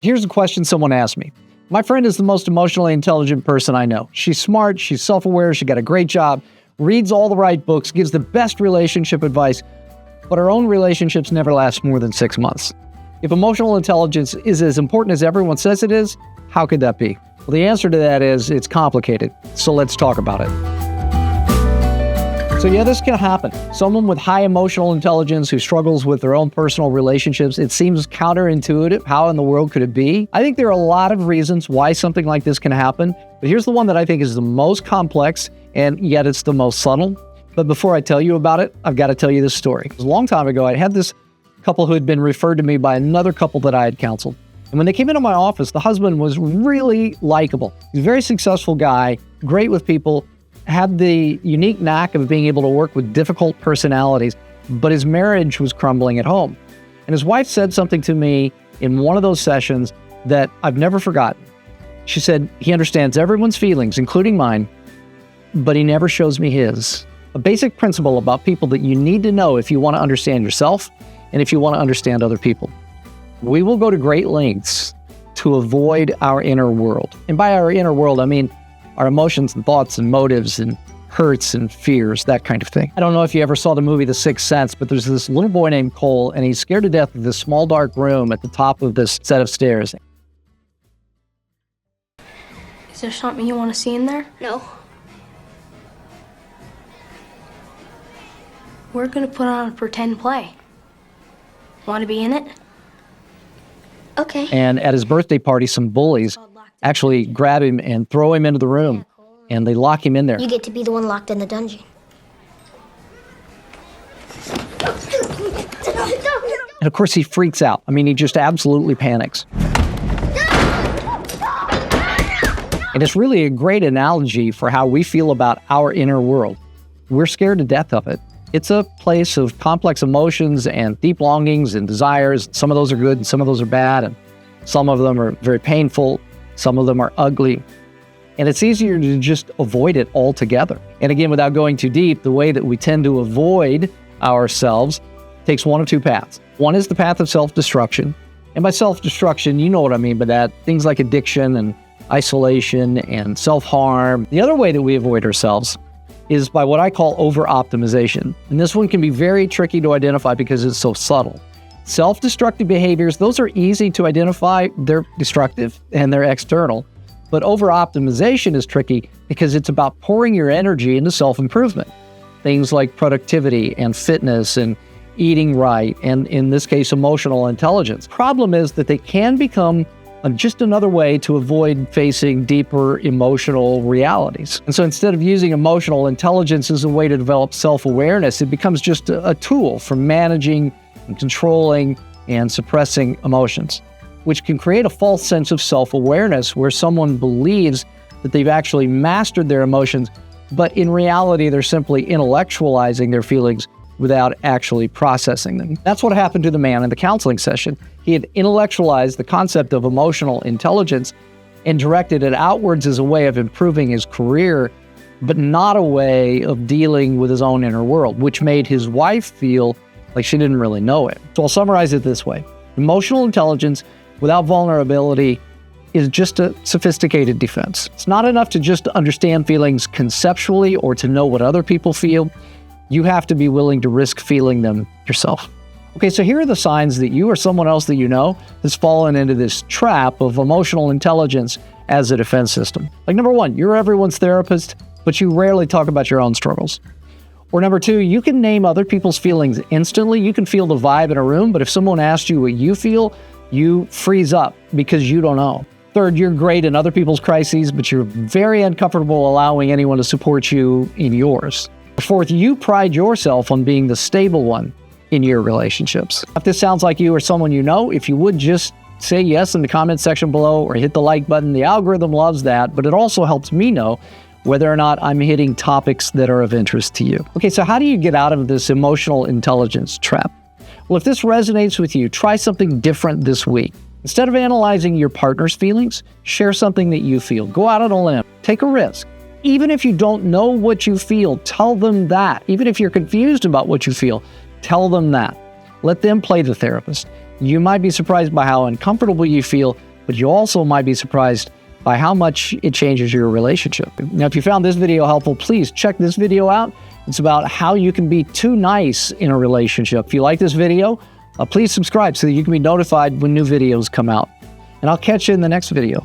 Here's a question someone asked me. My friend is the most emotionally intelligent person I know. She's smart, she's self-aware, she got a great job, reads all the right books, gives the best relationship advice, but her own relationships never last more than 6 months. If emotional intelligence is as important as everyone says it is, how could that be? Well, the answer to that is it's complicated. So let's talk about it. So yeah, this can happen. Someone with high emotional intelligence who struggles with their own personal relationships, it seems counterintuitive. How in the world could it be? I think there are a lot of reasons why something like this can happen, but here's the one that I think is the most complex, and yet it's the most subtle. But before I tell you about it, I've got to tell you this story. It was a long time ago. I had this couple who had been referred to me by another couple that I had counseled. And when they came into my office, the husband was really likable. He's a very successful guy, great with people, had the unique knack of being able to work with difficult personalities, but his marriage was crumbling at home. And his wife said something to me in one of those sessions that I've never forgotten. She said, he understands everyone's feelings, including mine, but he never shows me his. A basic principle about people that you need to know if you want to understand yourself and if you want to understand other people. We will go to great lengths to avoid our inner world. And by our inner world, I mean our emotions and thoughts and motives and hurts and fears, that kind of thing. I don't know if you ever saw the movie The Sixth Sense, but there's this little boy named Cole, and he's scared to death of this small dark room at the top of this set of stairs. Is there something you want to see in there? No. We're going to put on a pretend play. Want to be in it? Okay. And at his birthday party, some bullies actually grab him and throw him into the room, and they lock him in there. You get to be the one locked in the dungeon. And of course, he freaks out. I mean, he just absolutely panics. And it's really a great analogy for how we feel about our inner world. We're scared to death of it. It's a place of complex emotions and deep longings and desires. Some of those are good and some of those are bad, and some of them are very painful. Some of them are ugly. And it's easier to just avoid it altogether. And again, without going too deep, the way that we tend to avoid ourselves takes one of two paths. One is the path of self-destruction. And by self-destruction, you know what I mean by that. Things like addiction and isolation and self-harm. The other way that we avoid ourselves is by what I call over-optimization. And this one can be very tricky to identify because it's so subtle. Self-destructive behaviors, those are easy to identify. They're destructive and they're external. But over-optimization is tricky because it's about pouring your energy into self-improvement. Things like productivity and fitness and eating right, and in this case, emotional intelligence. Problem is that they can become just another way to avoid facing deeper emotional realities. And so instead of using emotional intelligence as a way to develop self-awareness, it becomes just a tool for managing and controlling and suppressing emotions, which can create a false sense of self-awareness where someone believes that they've actually mastered their emotions, but in reality, they're simply intellectualizing their feelings without actually processing them. That's what happened to the man in the counseling session. He had intellectualized the concept of emotional intelligence and directed it outwards as a way of improving his career, but not a way of dealing with his own inner world, which made his wife feel like she didn't really know it. So I'll summarize it this way. Emotional intelligence without vulnerability is just a sophisticated defense. It's not enough to just understand feelings conceptually or to know what other people feel. You have to be willing to risk feeling them yourself. Okay, so here are the signs that you or someone else that you know has fallen into this trap of emotional intelligence as a defense system. Like number one, you're everyone's therapist, but you rarely talk about your own struggles. Or number two, you can name other people's feelings instantly. You can feel the vibe in a room, but if someone asks you what you feel, you freeze up because you don't know. Third, you're great in other people's crises, but you're very uncomfortable allowing anyone to support you in yours. Fourth, you pride yourself on being the stable one in your relationships. If this sounds like you or someone you know, if you would just say yes in the comment section below or hit the like button. The algorithm loves that, but it also helps me know whether or not I'm hitting topics that are of interest to you. Okay, so how do you get out of this emotional intelligence trap? Well, if this resonates with you, try something different this week. Instead of analyzing your partner's feelings, share something that you feel. Go out on a limb. Take a risk. Even if you don't know what you feel, tell them that. Even if you're confused about what you feel, tell them that. Let them play the therapist. You might be surprised by how uncomfortable you feel, but you also might be surprised by how much it changes your relationship. Now, if you found this video helpful, please check this video out. It's about how you can be too nice in a relationship. If you like this video, please subscribe so that you can be notified when new videos come out. And I'll catch you in the next video.